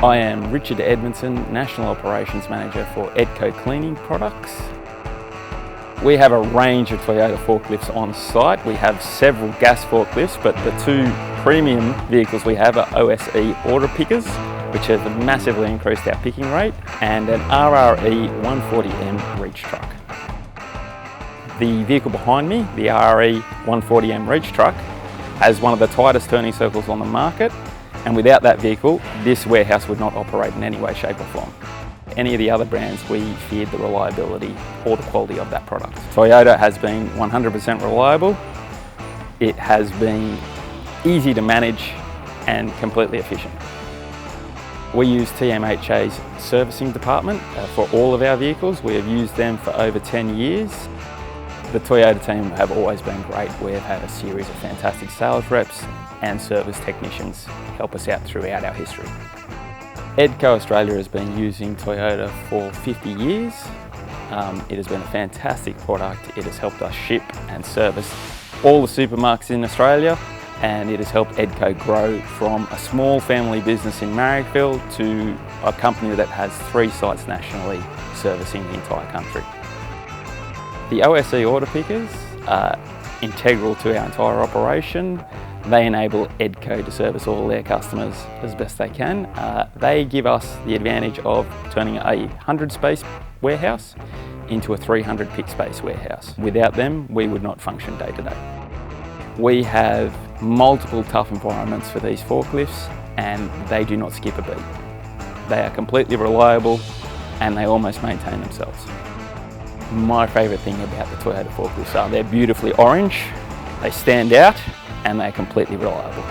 I am Edgar Edmondson, National Operations Manager for Edco Cleaning Products. We have a range of Toyota forklifts on site. We have several gas forklifts, but the two premium vehicles we have are Aussie order pickers, which have massively increased our picking rate, and an RRE 140M reach truck. The vehicle behind me, the RRE 140M reach truck, has one of the tightest turning circles on the market, and without that vehicle, this warehouse would not operate in any way, shape or form. Any of the other brands, we feared the reliability or the quality of that product. Toyota has been 100% reliable. It has been easy to manage and completely efficient. We use TMHA's servicing department for all of our vehicles. We have used them for over 10 years. The Toyota team have always been great. We've had a series of fantastic sales reps and service technicians help us out throughout our history. Edco Australia has been using Toyota for 50 years. It has been a fantastic product. It has helped us ship and service all the supermarkets in Australia, and it has helped Edco grow from a small family business in Marrickville to a company that has 3 sites nationally servicing the entire country. The OSE order pickers are integral to our entire operation. They enable Edco to service all their customers as best they can. They give us the advantage of turning a 100 space warehouse into a 300 pick space warehouse. Without them, we would not function day to day. We have multiple tough environments for these forklifts, and they do not skip a beat. They are completely reliable and they almost maintain themselves. My favourite thing about the Toyota forklifts are they're beautifully orange, they stand out, and they're completely reliable.